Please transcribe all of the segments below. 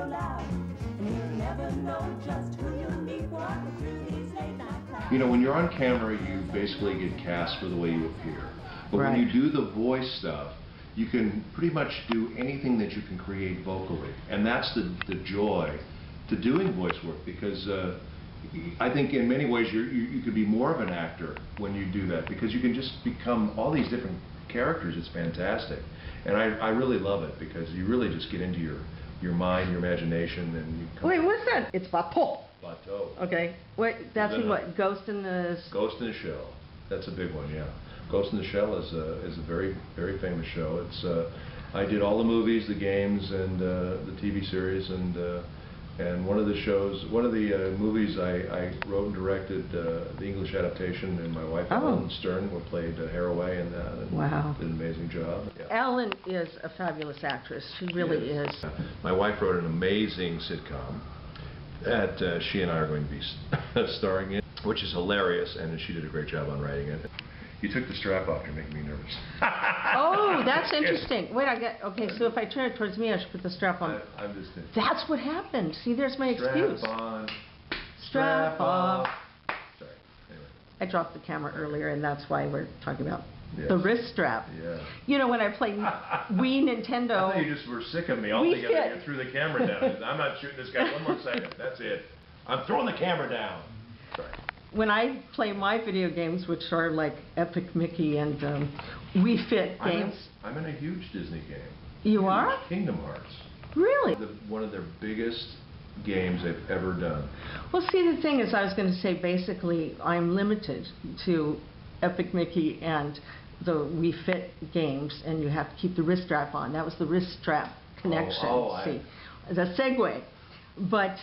so loud, and you'll never know just who you meet walking through these late night clouds. You know, when you're on camera, you basically get cast for the way you appear. But when you do the voice stuff, you can pretty much do anything that you can create vocally. And that's the joy to doing voice work, because I think in many ways you could be more of an actor when you do that, because you can just become all these different characters. It's fantastic. And I really love it, because you really just get into your mind, your imagination, and you come. Wait, what's that? It's bateau. Bateau. Okay. Wait, that's what? Ghost in the... Ghost in the Shell. That's a big one, yeah. Ghost in the Shell is a very, very famous show. It's I did all the movies, the games, and the TV series, and one of the shows, one of the movies I wrote and directed the English adaptation, and my wife Ellen Stern played Haraway in that, and did an amazing job. Yeah. Ellen is a fabulous actress. She really is. My wife wrote an amazing sitcom that she and I are going to be starring in, which is hilarious, and she did a great job on writing it. You took the strap off, you're making me nervous. Oh, that's interesting. Wait, okay, so if I turn it towards me, I should put the strap on. I'm just kidding. That's what happened. See, there's my excuse. Strap on. Strap off. Sorry, anyway. I dropped the camera earlier, and that's why we're talking about the wrist strap. Yeah. You know, when I played Wii Nintendo. I thought you just were sick of me altogether. You threw the camera down. I'm not shooting this guy one more second. That's it. I'm throwing the camera down. Sorry. When I play my video games, which are like Epic Mickey and Wii Fit games. I'm in a huge Disney game. You are? Kingdom Hearts. Really? One of their biggest games they've ever done. Well, see, the thing is, I was going to say, basically, I'm limited to Epic Mickey and the Wii Fit games, and you have to keep the wrist strap on. That was the wrist strap connection. See, the segue. But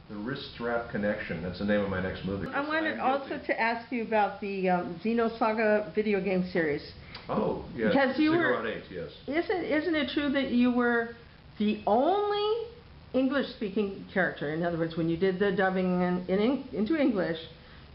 the wrist strap connection. That's the name of my next movie. I wanted also to ask you about the Xenosaga video game series. Oh, yes. Because you were, 8, yes. Isn't it true that you were the only English-speaking character? In other words, when you did the dubbing into English,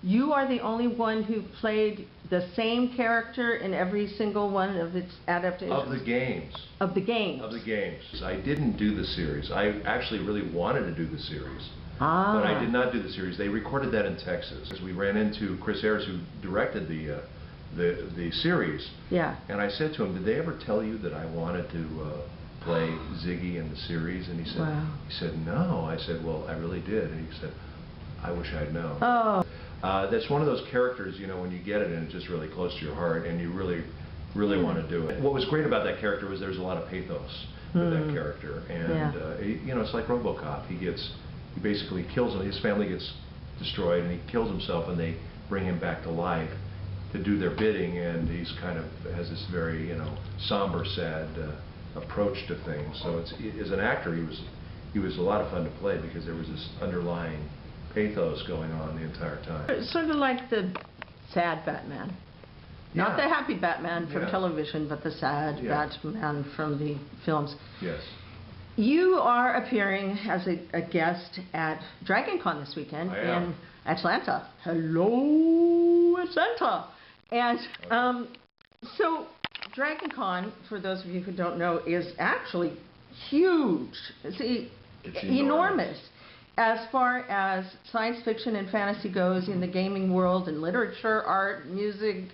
you are the only one who played the same character in every single one of its adaptations? Of the games. Of the games. Of the games. I didn't do the series. I actually really wanted to do the series. But I did not do the series. They recorded that in Texas. We ran into Chris Ayres, who directed the series. Yeah. And I said to him, "Did they ever tell you that I wanted to play Ziggy in the series?" And he said, "No." I said, "Well, I really did." And he said, "I wish I'd known." Oh. That's one of those characters, you know, when you get it and it's just really close to your heart and you really, really want to do it. What was great about that character was there's a lot of pathos with that character, and you know, it's like RoboCop. He basically kills him. His family gets destroyed, and he kills himself, and they bring him back to life to do their bidding. And he's kind of has this very, you know, somber, sad approach to things. So as an actor, he was a lot of fun to play, because there was this underlying pathos going on the entire time. It's sort of like the sad Batman. Not the happy Batman from television, but the sad Batman from the films. Yes. You are appearing as a guest at DragonCon this weekend in Atlanta. Hello, Atlanta. And so DragonCon, for those of you who don't know, is actually huge. See, it's enormous. As far as science fiction and fantasy goes in the gaming world, and literature, art, music,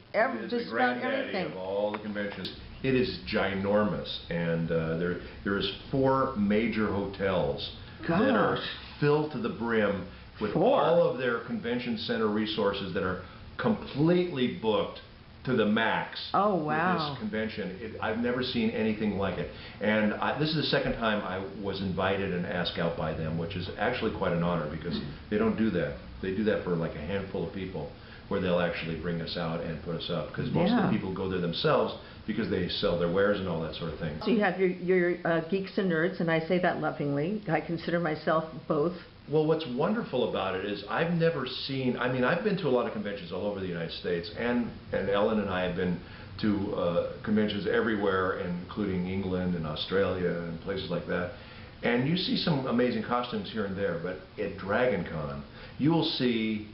just about everything. Of all the conventions. It is ginormous, and there is 4 major hotels that are filled to the brim with all of their convention center resources that are completely booked to the max. Oh, wow. With this convention. I've never seen anything like it. And this is the second time I was invited and asked out by them, which is actually quite an honor, because they don't do that. They do that for like a handful of people, where they'll actually bring us out and put us up, because most of the people go there themselves because they sell their wares and all that sort of thing. So you have your geeks and nerds, and I say that lovingly. I consider myself both. Well, what's wonderful about it is I've never seen, I mean, I've been to a lot of conventions all over the United States, and Ellen and I have been to conventions everywhere, including England and Australia and places like that. And you see some amazing costumes here and there, but at DragonCon, you will see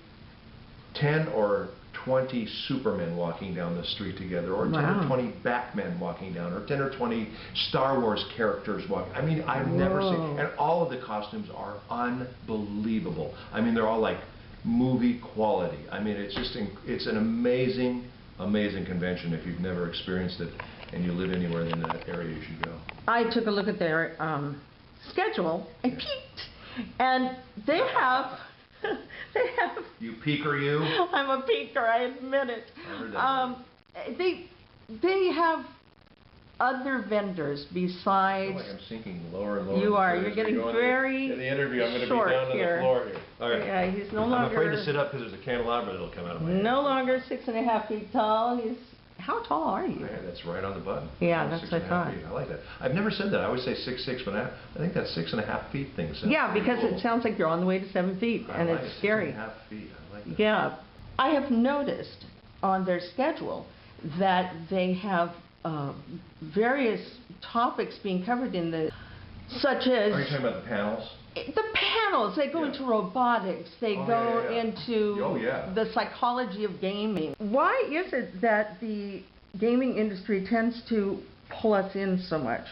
10 or 20 Supermen walking down the street together, or 10 or 20 Batmen walking down, or 10 or 20 Star Wars characters walking. I mean, I've never seen, and all of the costumes are unbelievable. I mean, they're all like movie quality. I mean, it's just, it's an amazing, amazing convention. If you've never experienced it and you live anywhere in that area, you should go. I took a look at their schedule and peeked, and they have. You peeker, you? I'm a peeker, I admit it. I heard that. They have other vendors besides. I feel like I'm sinking lower and lower. You are. You're getting very in the interview, I'm going to short be down to here. the floor here. All right. Yeah, he's no longer. I'm afraid to sit up because there's a candelabra that'll come out of my head. No longer 6.5 feet tall. He's. How tall are you? Yeah, that's right on the button. Yeah, that's what I thought. I like that. I've never said that. I always say 6'6", but I think that 6.5 feet thing sounds because cool. it sounds like you're on the way to 7 feet, and like it's scary. 6.5 feet. I like that. Yeah. I have noticed on their schedule that they have various topics being covered in the, such as... Are you talking about the panels? The panels, they go into robotics, they go into the psychology of gaming. Why is it that the gaming industry tends to pull us in so much?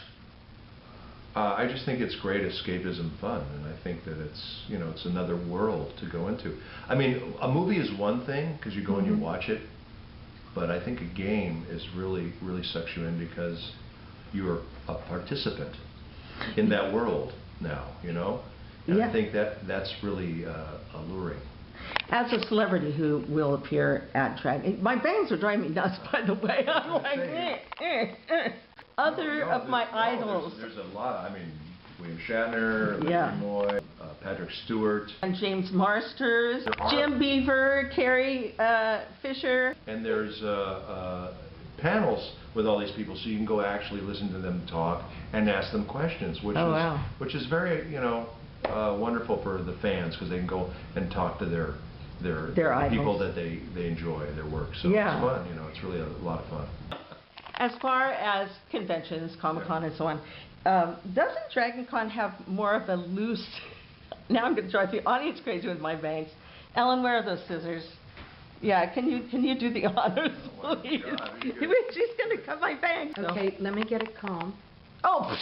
I just think it's great escapism fun, and I think that it's, you know, it's another world to go into. I mean, a movie is one thing, because you go and you watch it, but I think a game is really, really sucks you in because you're a participant in that world now, you know? And I think that's really alluring. As a celebrity who will appear at Dragon, my bangs are driving me nuts, by the way. I'm like, Other of my idols. There's a lot. I mean, William Shatner, Leonard Nimoy, Patrick Stewart, and James Marsters, Jim Beaver, Carrie Fisher. And there's panels with all these people, so you can go actually listen to them talk and ask them questions, which is very, you know, wonderful for the fans, because they can go and talk to their people that they enjoy their work. So it's fun, you know, it's really a lot of fun. As far as conventions, Comic-Con and so on, doesn't DragonCon have more of a loose, now I'm going to drive the audience crazy with my bangs. Ellen, where are those scissors? Yeah, can you do the honors, please? She's going to cut my bangs. Okay, let me get a comb. Oh,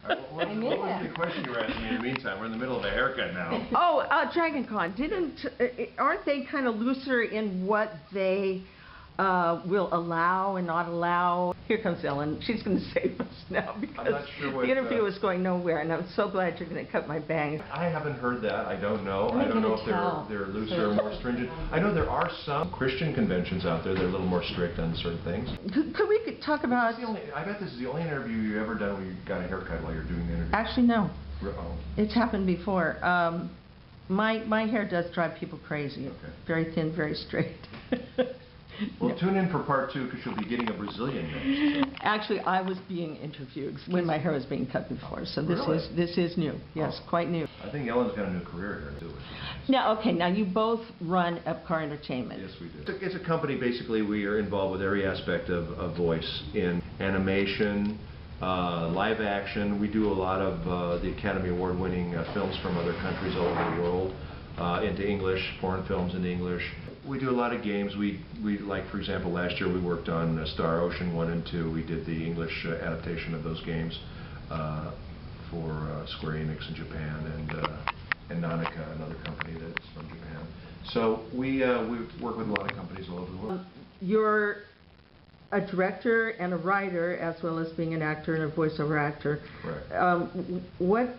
What was the question you were asking me in the meantime? We're in the middle of a haircut now. Oh, DragonCon, aren't they kind of looser in what they will allow and not allow? Here comes Ellen. She's going to save us now because I'm not sure what, the interview is going nowhere, and I'm so glad you're going to cut my bangs. I haven't heard that. I don't know. I don't know if they're looser or more stringent. I know there are some Christian conventions out there that are a little more strict on certain things. Could we talk about... I bet this is the only interview you've ever done where you got a haircut while you're doing the interview. Actually, no. Oh. It's happened before. My hair does drive people crazy. Okay. Very thin, very straight. Well, tune in for part 2 because you'll be getting a Brazilian next. So. Actually, I was being interviewed when my hair was being cut before, so this is new. Yes, quite new. I think Ellen's got a new career here too. Now, okay, now you both run Epcar Entertainment. Yes, we do. It's a company. Basically, we are involved with every aspect of voice in animation, live action. We do a lot of the Academy Award-winning films from other countries all over the world into English, foreign films into English. We do a lot of games. We like, for example, last year we worked on Star Ocean 1 and 2. We did the English adaptation of those games for Square Enix in Japan and Nanica, another company that's from Japan. So we work with a lot of companies all over the world. You're a director and a writer, as well as being an actor and a voiceover actor. Right. What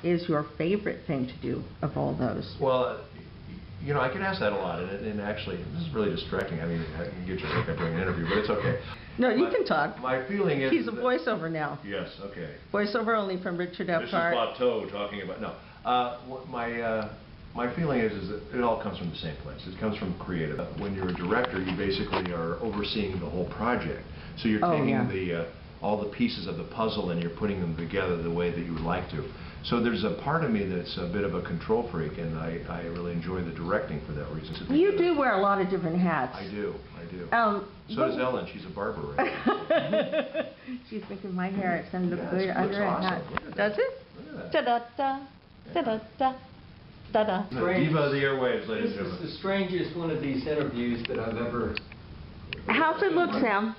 is your favorite thing to do of all those? Well, you know, I get asked that a lot, and actually, this is really distracting. I mean, I can get your haircut during an interview, but it's okay. No, you can talk. My feeling is... He's a voiceover now. Yes, okay. Voiceover only from Richard Epcar. This is Plateau talking about... No. My feeling is that it all comes from the same place. It comes from creative. When you're a director, you basically are overseeing the whole project. So you're taking all the pieces of the puzzle and you're putting them together the way that you would like to. So there's a part of me that's a bit of a control freak, and I really enjoy the directing for that reason. You do wear a lot of different hats. I do. So does Ellen. She's a barber right now. She's thinking my hair is going to look good it under looks a hat. awesome. Does it? Look at that. Da-da-da. Da-da-da. Ta-da. The diva of the airwaves, ladies and This is gentlemen. the strangest one of these interviews that I've ever... How's it look, Sam?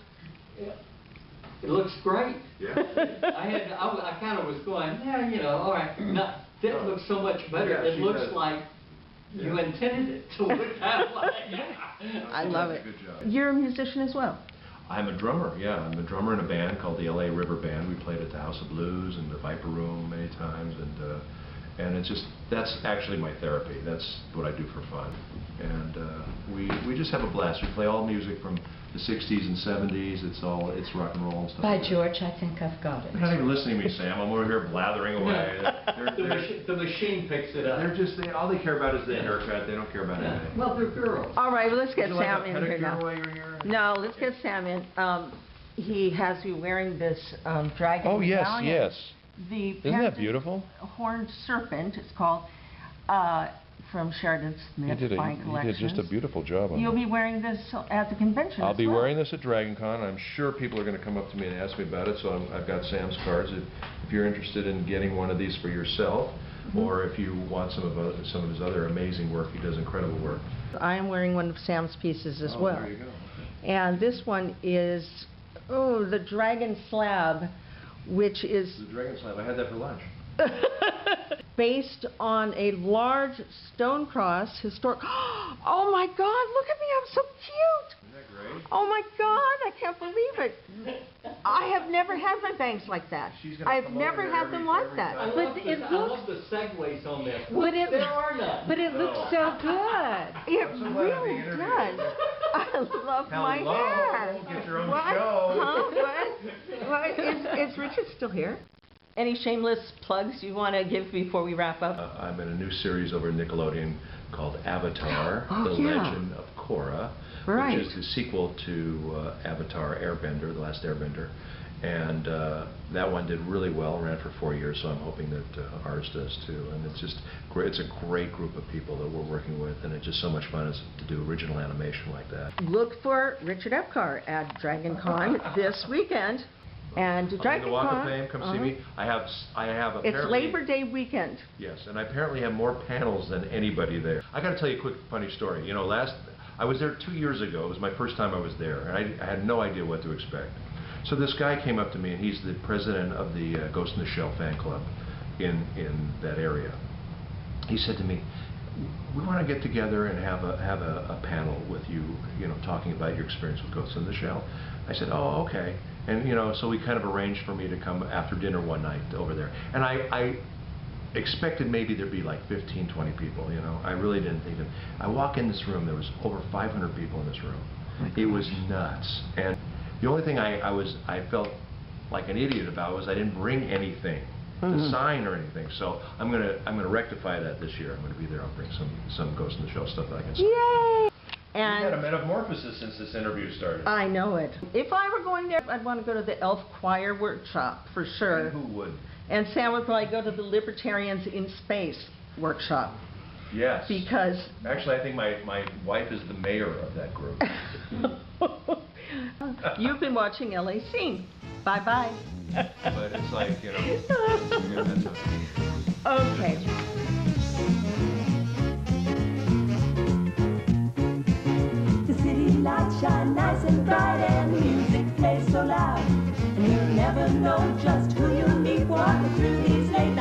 It looks great. Yeah. I kind of was going, yeah, you know, all right. Not, that looks so much better. Yeah, It she looks does. like you intended it to look that way. I love it. Good job. You're a musician as well. I'm a drummer, yeah. I'm a drummer in a band called the L.A. River Band. We played at the House of Blues and the Viper Room many times, and it's just, that's actually my therapy. That's what I do for fun. And we just have a blast. We play all music from the 60s and 70s. It's rock and roll and stuff. By like that. George, I think I've got it. You're not even listening to me, Sam. I'm over here blathering away. The machine picks it up. They're just, all they care about is the haircut. They don't care about anything. Well, they're girls. All right, well, let's get Would you Sam like in a here pedicure now. while you're here? No, let's get Sam in. He has you wearing this dragon Oh, yes, medallion. yes. The Isn't that pendant beautiful? horned serpent, it's called, from Sheridan Smith Fine Collections. He did just a beautiful job on You'll that. be wearing this at the convention I'll as be well. wearing this at DragonCon. I'm sure people are going to come up to me and ask me about it, so I've got Sam's cards. If you're interested in getting one of these for yourself, or if you want some of his other amazing work, he does incredible work. I am wearing one of Sam's pieces as Oh, well. there you go. And this one is, the Dragon Slab, which is The Dragon Slab. I had that for lunch. based on a large stone cross, historic. Oh my God, look at me, I'm so cute. Isn't that great? Oh my God, I can't believe it. I have never had my bangs like that. She's gonna I've come never over had every- them like every that. time. But it I looks, love the segues on this. but it, There are none. but it looks so good. It I'm so glad I'm really being interviewed. does. I love my Hello, hair. get your own What? show. Huh? What? Is Richard still here? Any shameless plugs you want to give before we wrap up? I'm in a new series over Nickelodeon called Avatar, Oh, The yeah. Legend of Korra, Right. which is the sequel to Avatar Airbender, The Last Airbender. And that one did really well, ran for 4 years, so I'm hoping that ours does too. And it's just great. It's a great group of people that we're working with, and it's just so much fun to do original animation like that. Look for Richard Epcar at DragonCon this weekend. And The DragonCon. Walk of Fame, come see me. I have apparently... It's Labor Day weekend. Yes, and I apparently have more panels than anybody there. I got to tell you a quick funny story. You know, I was there 2 years ago. It was my first time I was there, and I had no idea what to expect. So this guy came up to me, and he's the president of the Ghost in the Shell fan club in that area. He said to me, "We want to get together and have a panel with you, you know, talking about your experience with Ghost in the Shell." I said, "Oh, okay." And, you know, so we kind of arranged for me to come after dinner one night over there. And I expected maybe there'd be like 15, 20 people, you know. I really didn't think that. I walk in this room, there was over 500 people in this room. It was nuts. And the only thing I felt like an idiot about was I didn't bring anything to sign or anything. So I'm gonna rectify that this year. I'm gonna be there. I'll bring some Ghost in the Shell stuff that I can sign. Yay! You've had a And metamorphosis since this interview started. I know it. If I were going there, I'd want to go to the Elf Choir workshop for sure. Who would? And Sam would probably go to the Libertarians in Space workshop Yes. because Actually, I think my wife is the mayor of that group. you've been watching L.A.Scene. Bye-bye. But it's like, you know, yeah, that's Okay. The city lights shine nice and bright and the music plays so loud. And you'll never know just who you'll meet walking through these late